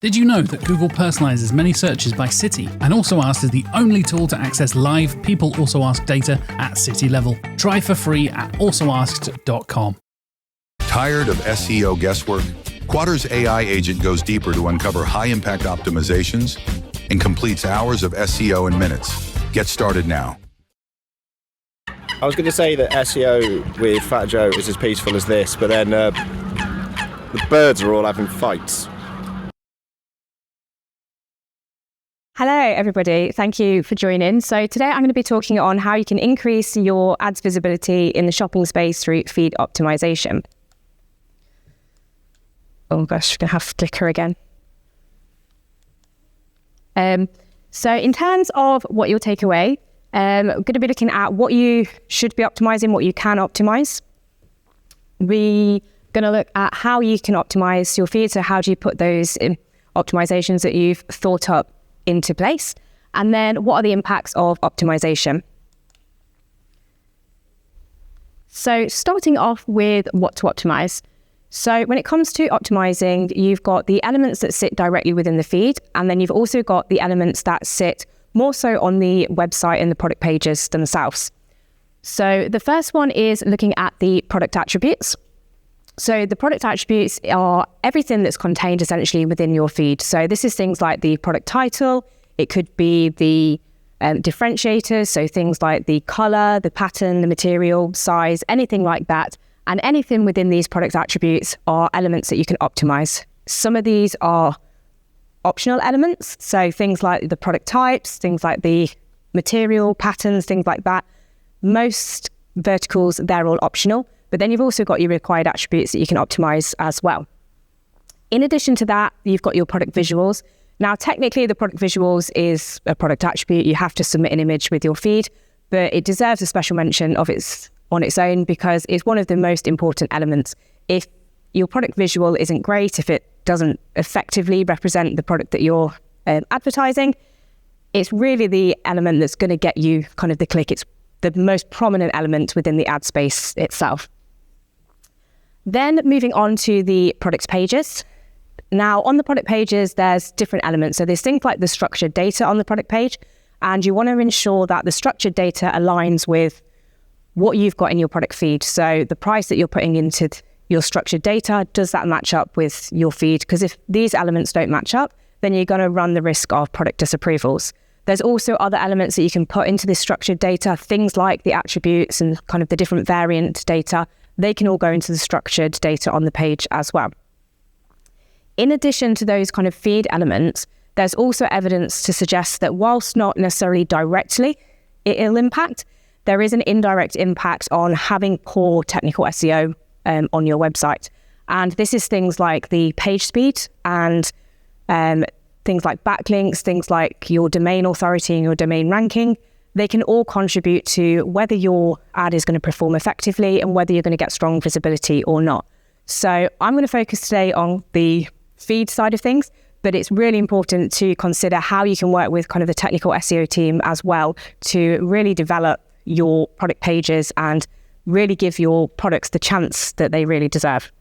Did you know that Google personalizes many searches by city and Also Ask is the only tool to access live People Also Ask data at city level? Try for free at alsoasked.com. Tired of SEO guesswork? Quadra's AI agent goes deeper to uncover high-impact optimizations and completes hours of SEO in minutes. Get started now. I was going to say that SEO with Fat Joe is as peaceful as this, but then the birds are all having fights. Hello, everybody. Thank you for joining. So today I'm going to be talking on how you can increase your ads visibility in the shopping space through feed optimization. Oh gosh, we're going to have flicker again. So in terms of what you'll take away, we're going to be looking at what you should be optimizing, what you can optimize. We're going to look at how you can optimize your feed. So how do you put those optimizations that you've thought up into place? And then what are the impacts of optimization? So starting off with what to optimize. So when it comes to optimizing, you've got the elements that sit directly within the feed, and then you've also got the elements that sit more so on the website and the product pages themselves. So the first one is looking at the product attributes. So the product attributes are everything that's contained essentially within your feed. So this is things like the product title. It could be the differentiators. So things like the color, the pattern, the material, size, anything like that. And anything within these product attributes are elements that you can optimize. Some of these are optional elements. So things like the product types, things like the material, patterns, things like that. Most verticals, they're all optional. But then you've also got your required attributes that you can optimize as well. In addition to that, you've got your product visuals. Now, technically, the product visuals is a product attribute. You have to submit an image with your feed, but it deserves a special mention on its own because it's one of the most important elements. If your product visual isn't great, if it doesn't effectively represent the product that you're advertising, it's really the element that's going to get you kind of the click. It's the most prominent element within the ad space itself. Then moving on to the product pages. Now on the product pages, there's different elements. So there's things like the structured data on the product page, and you want to ensure that the structured data aligns with what you've got in your product feed. So the price that you're putting into your structured data, does that match up with your feed? Because if these elements don't match up, then you're going to run the risk of product disapprovals. There's also other elements that you can put into this structured data, things like the attributes and kind of the different variant data. They can all go into the structured data on the page as well. In addition to those kind of feed elements, there's also evidence to suggest that whilst not necessarily directly it'll impact, there is an indirect impact on having poor technical SEO on your website. And this is things like the page speed and things like backlinks, things like your domain authority and your domain ranking. They can all contribute to whether your ad is going to perform effectively and whether you're going to get strong visibility or not. So I'm going to focus today on the feed side of things, but it's really important to consider how you can work with kind of the technical SEO team as well to really develop your product pages and really give your products the chance that they really deserve.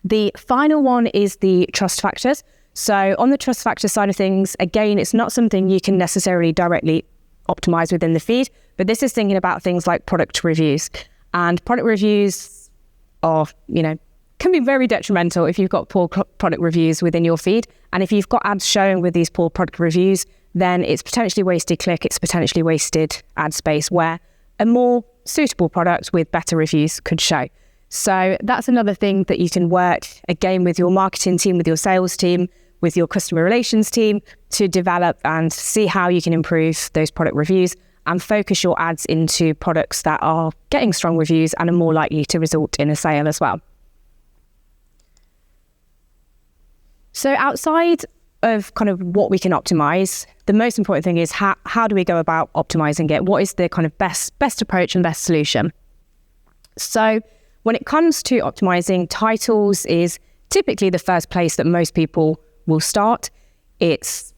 The final one is the trust factors. So on the trust factor side of things, again, it's not something you can necessarily directly optimize within the feed, but this is thinking about things like product reviews. And product reviews are, can be very detrimental if you've got poor product reviews within your feed. And if you've got ads showing with these poor product reviews, then it's potentially wasted click, it's potentially wasted ad space where a more suitable product with better reviews could show. So that's another thing that you can work again with your marketing team, with your sales team, with your customer relations team to develop and see how you can improve those product reviews and focus your ads into products that are getting strong reviews and are more likely to result in a sale as well. So outside of kind of what we can optimize, the most important thing is how do we go about optimizing it? What is the kind of best approach and best solution? So when it comes to optimizing, titles is typically the first place that most people will start. It's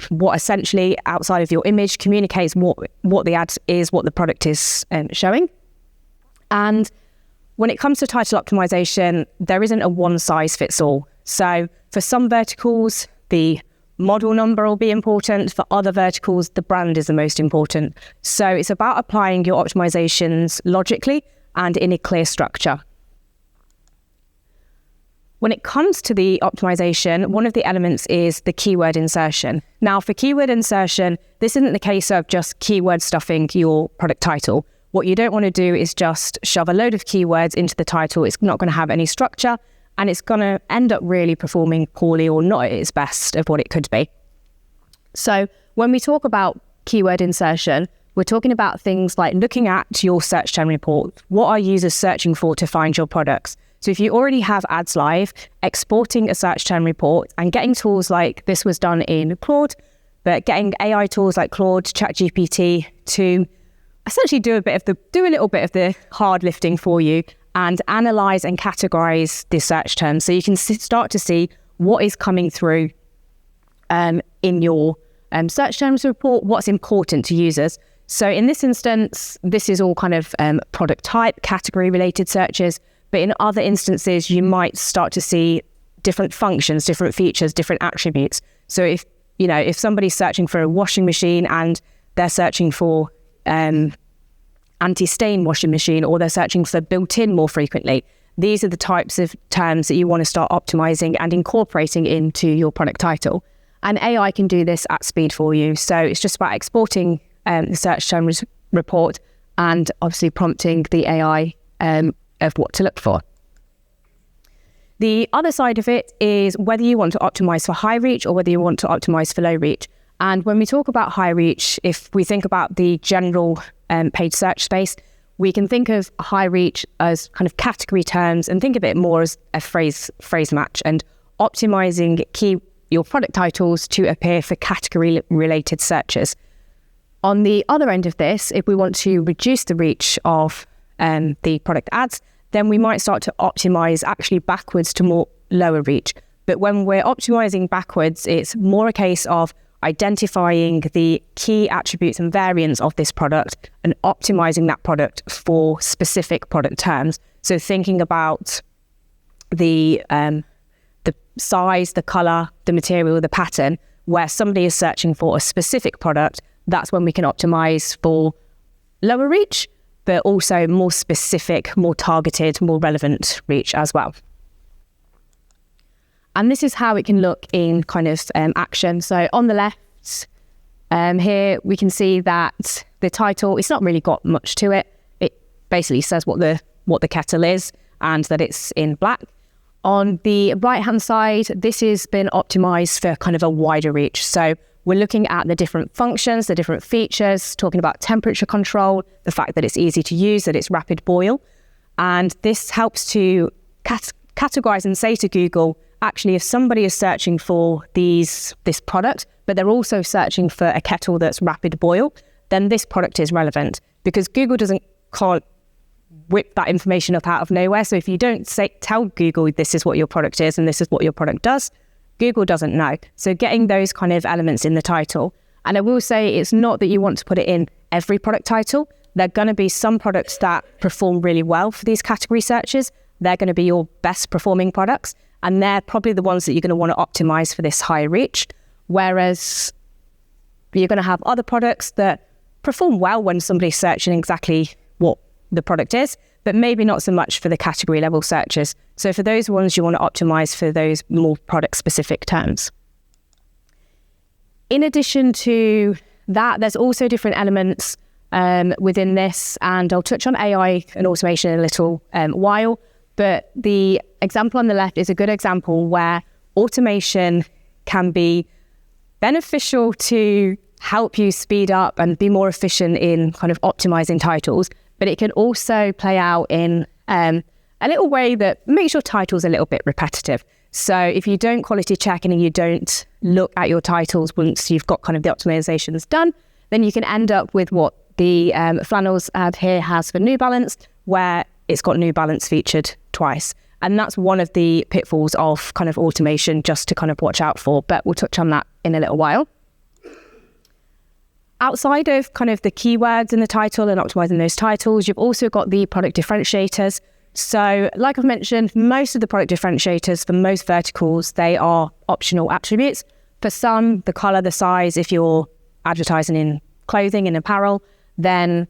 what essentially outside of your image communicates what the ad is, what the product is showing. And when it comes to title optimization, there isn't a one size fits all. So for some verticals, the model number will be important. For other verticals, the brand is the most important. So it's about applying your optimizations logically and in a clear structure. When it comes to the optimization, one of the elements is the keyword insertion. Now, for keyword insertion, this isn't the case of just keyword stuffing your product title. What you don't want to do is just shove a load of keywords into the title. It's not going to have any structure, and it's going to end up really performing poorly or not at its best of what it could be. So when we talk about keyword insertion, we're talking about things like looking at your search term report. What are users searching for to find your products? So if you already have ads live, exporting a search term report and getting tools like this was done in Claude, but getting AI tools like Claude, ChatGPT to essentially do a little bit of the hard lifting for you and analyze and categorize the search terms, so you can start to see what is coming through in your search terms report, what's important to users. So in this instance, this is all kind of product type, category related searches. But in other instances, you might start to see different functions, different features, different attributes. So if somebody's searching for a washing machine and they're searching for anti-stain washing machine, or they're searching for built-in more frequently, these are the types of terms that you want to start optimizing and incorporating into your product title. And AI can do this at speed for you. So it's just about exporting the search terms report and obviously prompting the AI of what to look for. The other side of it is whether you want to optimize for high reach or whether you want to optimize for low reach. And when we talk about high reach, if we think about the general paid search space, we can think of high reach as kind of category terms and think of it more as a phrase match and optimizing your product titles to appear for category related searches. On the other end of this, if we want to reduce the reach of the product ads, then we might start to optimize actually backwards to more lower reach. But when we're optimizing backwards, it's more a case of identifying the key attributes and variants of this product and optimizing that product for specific product terms. So thinking about the size, the color, the material, the pattern, where somebody is searching for a specific product, that's when we can optimize for lower reach, but also more specific, more targeted, more relevant reach as well. And this is how it can look in kind of action. So on the left here, we can see that the title, it's not really got much to it. It basically says what the kettle is and that it's in black. On the right-hand side, this has been optimized for kind of a wider reach. So we're looking at the different functions, the different features, talking about temperature control, the fact that it's easy to use, that it's rapid boil. And this helps to categorize and say to Google, actually, if somebody is searching for this product, but they're also searching for a kettle that's rapid boil, then this product is relevant, because Google can't whip that information up out of nowhere. So if you don't tell Google this is what your product is and this is what your product does, Google doesn't know. So getting those kind of elements in the title. And I will say it's not that you want to put it in every product title. There are going to be some products that perform really well for these category searches. They're going to be your best performing products. And they're probably the ones that you're going to want to optimize for this high reach. Whereas you're going to have other products that perform well when somebody's searching exactly what the product is, but maybe not so much for the category level searches. So for those ones, you want to optimize for those more product specific terms. In addition to that, there's also different elements within this, and I'll touch on AI and automation in a little while. But the example on the left is a good example where automation can be beneficial to help you speed up and be more efficient in kind of optimizing titles. But it can also play out in a little way that makes your titles a little bit repetitive. So if you don't quality check and you don't look at your titles once you've got kind of the optimizations done, then you can end up with what the flannels ad here has for New Balance, where it's got New Balance featured twice. And that's one of the pitfalls of kind of automation, just to kind of watch out for. But we'll touch on that in a little while. Outside of kind of the keywords in the title and optimizing those titles, you've also got the product differentiators. So like I've mentioned, most of the product differentiators for most verticals, they are optional attributes. For some, the color, the size, if you're advertising in clothing and apparel, then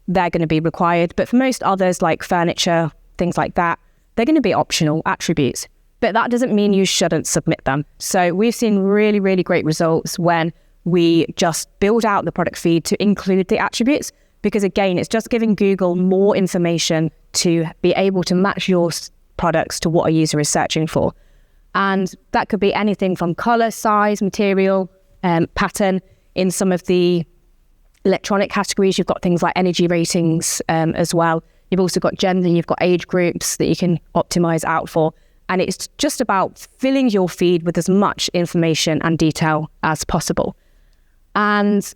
they're going to be required. But for most others, like furniture, things like that, they're going to be optional attributes. But that doesn't mean you shouldn't submit them. So we've seen really, really great results when we just build out the product feed to include the attributes, because again, it's just giving Google more information to be able to match your products to what a user is searching for. And that could be anything from color, size, material, pattern. In some of the electronic categories, you've got things like energy ratings as well. You've also got gender, you've got age groups that you can optimize out for. And it's just about filling your feed with as much information and detail as possible. And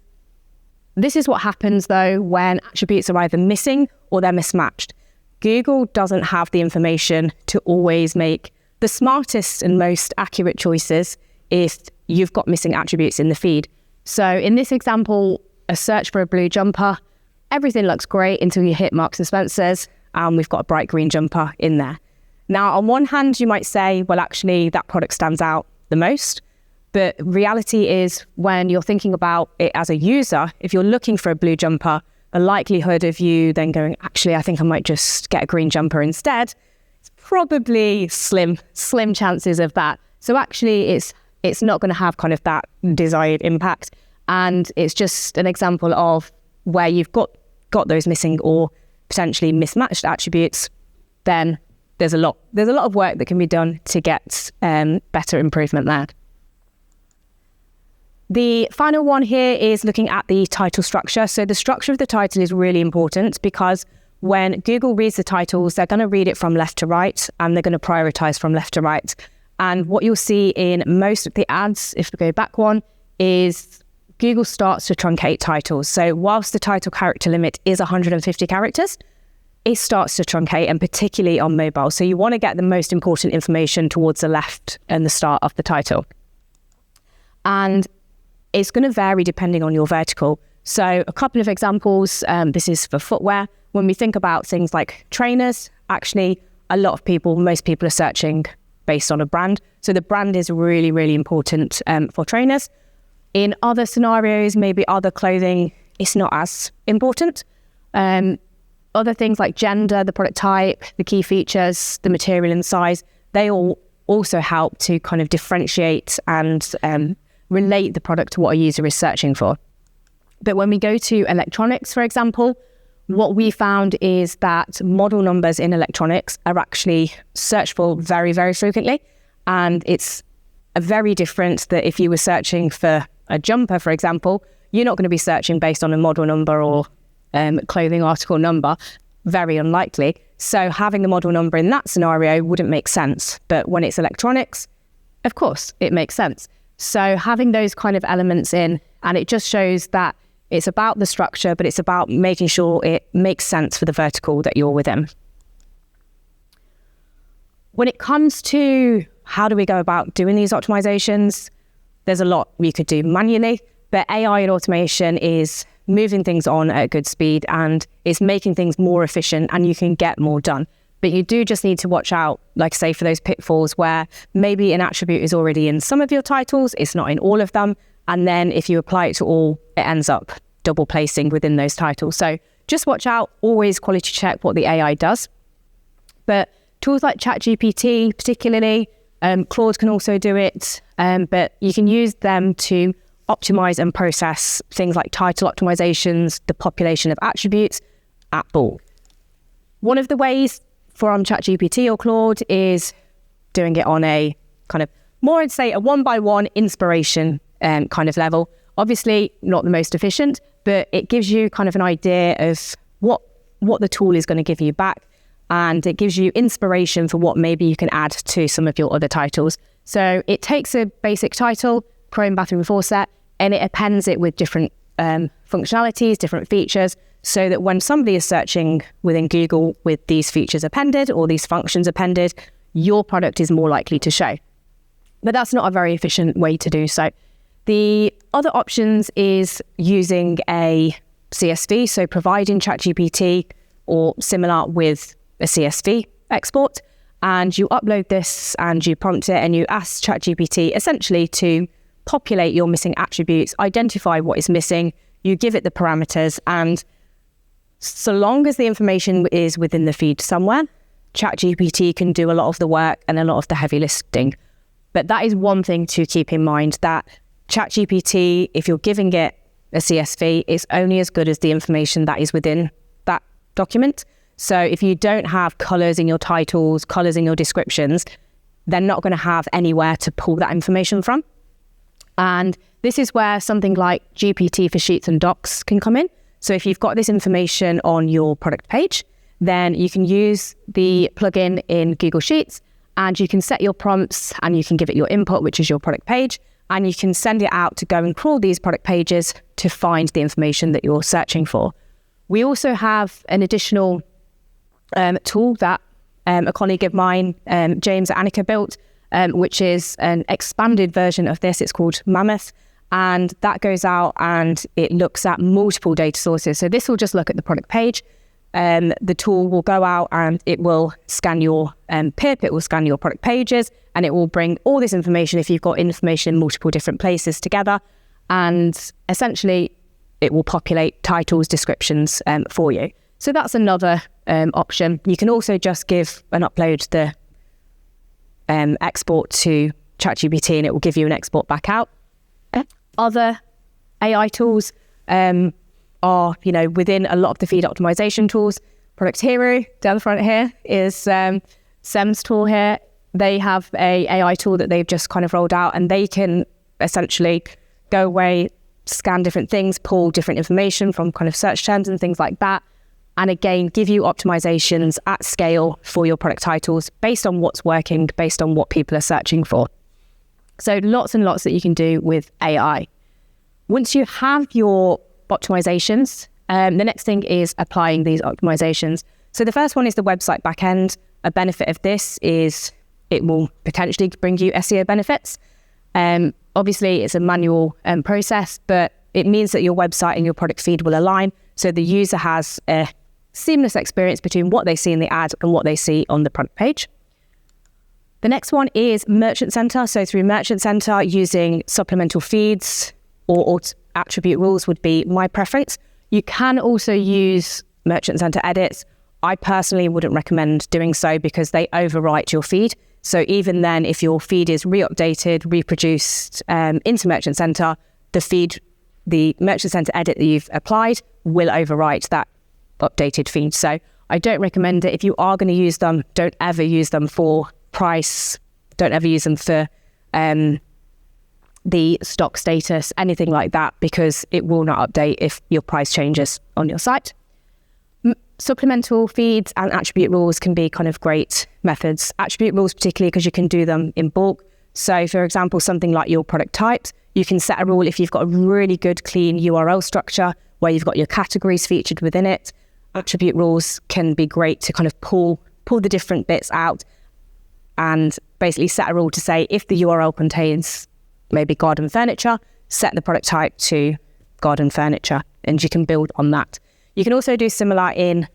this is what happens though when attributes are either missing or they're mismatched. Google doesn't have the information to always make the smartest and most accurate choices if you've got missing attributes in the feed. So in this example, a search for a blue jumper, everything looks great until you hit Marks and Spencer's and we've got a bright green jumper in there. Now, on one hand, you might say, well, actually, that product stands out the most. But reality is when you're thinking about it as a user, if you're looking for a blue jumper, the likelihood of you then going, actually, I think I might just get a green jumper instead, it's probably slim chances of that. So actually, it's not going to have kind of that desired impact. And it's just an example of where you've got those missing or potentially mismatched attributes, then there's a lot of work that can be done to get better improvement there. The final one here is looking at the title structure. So the structure of the title is really important because when Google reads the titles, they're going to read it from left to right and they're going to prioritize from left to right. And what you'll see in most of the ads, if we go back one, is Google starts to truncate titles. So whilst the title character limit is 150 characters, it starts to truncate, and particularly on mobile. So you want to get the most important information towards the left and the start of the title. And it's going to vary depending on your vertical. So a couple of examples, this is for footwear. When we think about things like trainers, actually most people are searching based on a brand. So the brand is really, really important for trainers. In other scenarios, maybe other clothing, it's not as important. Other things like gender, the product type, the key features, the material and size, they all also help to kind of differentiate and relate the product to what a user is searching for. But when we go to electronics, for example, what we found is that model numbers in electronics are actually searched for very, very frequently. And it's very different that if you were searching for a jumper, for example, you're not going to be searching based on a model number or clothing article number, very unlikely. So having the model number in that scenario wouldn't make sense. But when it's electronics, of course, it makes sense. So having those kind of elements in, and it just shows that it's about the structure, but it's about making sure it makes sense for the vertical that you're within. When it comes to how do we go about doing these optimizations, there's a lot we could do manually, but AI and automation is moving things on at a good speed and it's making things more efficient and you can get more done. But you do just need to watch out, like I say, for those pitfalls where maybe an attribute is already in some of your titles, it's not in all of them. And then if you apply it to all, it ends up double placing within those titles. So just watch out, always quality check what the AI does. But tools like ChatGPT particularly, Claude can also do it, but you can use them to optimize and process things like title optimizations, the population of attributes at bulk. One of the ways from ChatGPT or Claude is doing it on a kind of more, I'd say, a one-by-one inspiration kind of level. Obviously, not the most efficient, but it gives you kind of an idea of what the tool is going to give you back. And it gives you inspiration for what maybe you can add to some of your other titles. So it takes a basic title, Chrome bathroom faucet, and it appends it with different functionalities, different features, so that when somebody is searching within Google with these features appended or these functions appended, your product is more likely to show. But that's not a very efficient way to do so. The other options is using a CSV, so providing ChatGPT or similar with a CSV export, and you upload this and you prompt it and you ask ChatGPT essentially to populate your missing attributes, identify what is missing, you give it the parameters, and so long as the information is within the feed somewhere, ChatGPT can do a lot of the work and a lot of the heavy lifting. But that is one thing to keep in mind, that ChatGPT, if you're giving it a CSV, is only as good as the information that is within that document. So if you don't have colours in your titles, colours in your descriptions, they're not going to have anywhere to pull that information from. And this is where something like GPT for Sheets and Docs can come in. So if you've got this information on your product page, then you can use the plugin in Google Sheets and you can set your prompts and you can give it your input, which is your product page, and you can send it out to go and crawl these product pages to find the information that you're searching for. We also have an additional tool that a colleague of mine, James and Annika, built, which is an expanded version of this. It's called Mammoth, and that goes out and it looks at multiple data sources. So this will just look at the product page. The tool will go out and it will scan your PIP, it will scan your product pages, and it will bring all this information if you've got information in multiple different places together, and essentially it will populate titles, descriptions for you. So that's another option. You can also just give and upload the export to ChatGPT and it will give you an export back out. Other AI tools are, within a lot of the feed optimization tools. Product Hero down the front here is SEM's tool here. They have a AI tool that they've just kind of rolled out, and they can essentially go away, scan different things, pull different information from kind of search terms and things like that, and again, give you optimizations at scale for your product titles based on what's working, based on what people are searching for. So lots and lots that you can do with AI. Once you have your optimizations, the next thing is applying these optimizations. So the first one is the website backend. A benefit of this is it will potentially bring you SEO benefits. Obviously, it's a manual process, but it means that your website and your product feed will align, so the user has a seamless experience between what they see in the ad and what they see on the product page. The next one is Merchant Center. So through Merchant Center, using supplemental feeds or attribute rules would be my preference. You can also use Merchant Center edits. I personally wouldn't recommend doing so because they overwrite your feed. So even then, if your feed is re-updated, reproduced into Merchant Center, the Merchant Center edit that you've applied will overwrite that updated feed. So I don't recommend it. If you are going to use them, don't ever use them for price. Don't ever use them for the stock status, anything like that, because it will not update if your price changes on your site. Supplemental feeds and attribute rules can be kind of great methods. Attribute rules particularly because you can do them in bulk. So for example, something like your product types, you can set a rule if you've got a really good clean URL structure where you've got your categories featured within it. Attribute rules can be great to kind of pull the different bits out and basically set a rule to say if the URL contains maybe garden furniture, set the product type to garden furniture, and you can build on that. You can also do similar in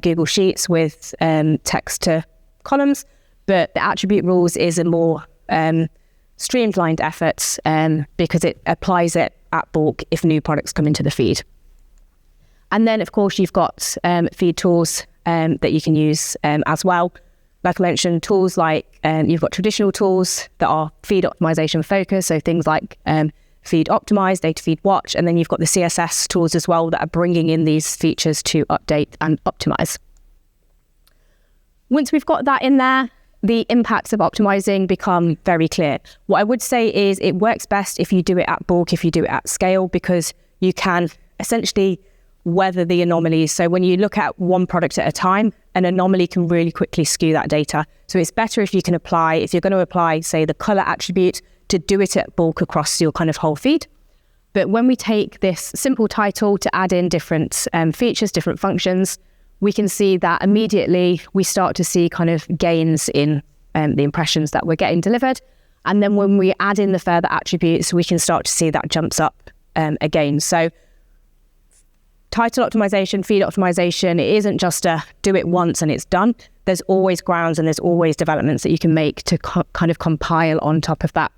Google Sheets with text to columns, but the attribute rules is a more streamlined effort because it applies it at bulk if new products come into the feed. And then, of course, you've got feed tools that you can use as well. Like I mentioned, tools like you've got traditional tools that are feed optimization focused, so things like Feed Optimize, Data Feed Watch, and then you've got the CSS tools as well that are bringing in these features to update and optimize. Once we've got that in there, the impacts of optimizing become very clear. What I would say is it works best if you do it at bulk, if you do it at scale, because you can essentially weather the anomalies. So when you look at one product at a time, an anomaly can really quickly skew that data. So it's better if you can apply, if you're going to apply, say, the color attribute, to do it at bulk across your kind of whole feed. But when we take this simple title to add in different features, different functions, we can see that immediately we start to see kind of gains in the impressions that we're getting delivered. And then when we add in the further attributes, we can start to see that jumps up again. So title optimization, feed optimization, it isn't just a do it once and it's done. There's always grounds and there's always developments that you can make to kind of compile on top of that.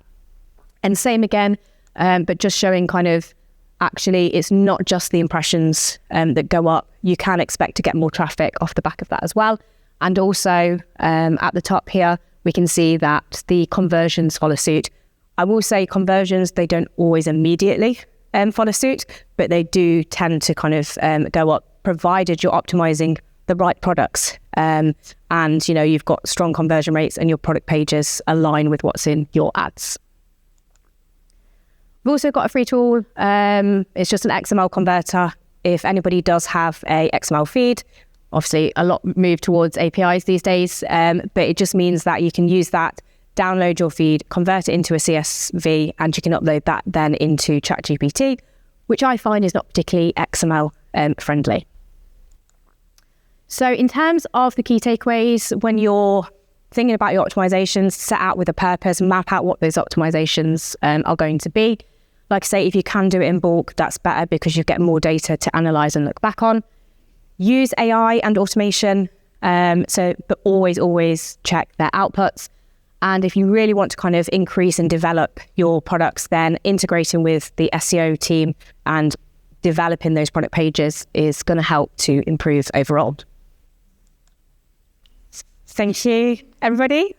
And same again, but just showing kind of actually it's not just the impressions that go up. You can expect to get more traffic off the back of that as well. And also at the top here, we can see that the conversions follow suit. I will say conversions, they don't always immediately follow suit, but they do tend to kind of go up, provided you're optimizing the right products. And, you know, you've got strong conversion rates and your product pages align with what's in your ads. We've also got a free tool. It's just an XML converter. If anybody does have a XML feed, obviously a lot move towards APIs these days, but it just means that you can use that, download your feed, convert it into a CSV, and you can upload that then into ChatGPT, which I find is not particularly XML friendly. So in terms of the key takeaways, when you're thinking about your optimizations, set out with a purpose, map out what those optimizations are going to be. Like I say, if you can do it in bulk, that's better because you get more data to analyze and look back on. Use AI and automation, but always check their outputs. And if you really want to kind of increase and develop your products, then integrating with the SEO team and developing those product pages is going to help to improve overall. Thank you, everybody.